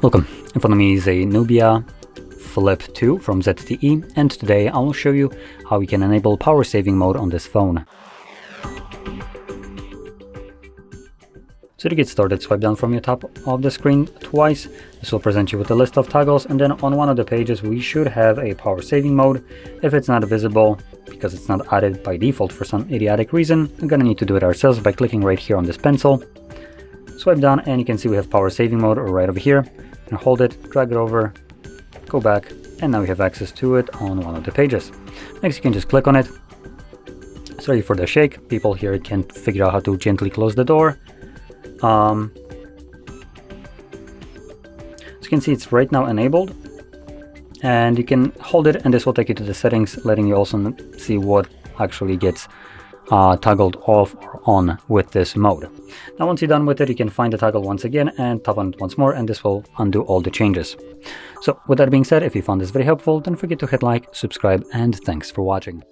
Welcome. In front of me is a Nubia Flip 2 from ZTE, and today I will show you how you can enable power saving mode on this phone. So to get started, swipe down from your top of the screen twice. This will present you with a list of toggles, and then on one of the pages we should have a power saving mode. If it's not visible because it's not added by default for some idiotic reason, we're gonna need to do it ourselves by clicking right here on this pencil. Swipe down and you can see we have power saving mode right over here. And hold it, drag it over, go back, and now we have access to it on one of the pages. Next you can just click on it. It's ready for the shake. People here can't figure out how to gently close the door. As you can see, it's right now enabled, and you can hold it and this will take you to the settings, letting you also see what actually gets toggled off or on with this mode. Now once you're done with it, you can find the toggle once again and tap on it once more, and this will undo all the changes. So with that being said, if you found this very helpful, don't forget to hit like, subscribe, and thanks for watching.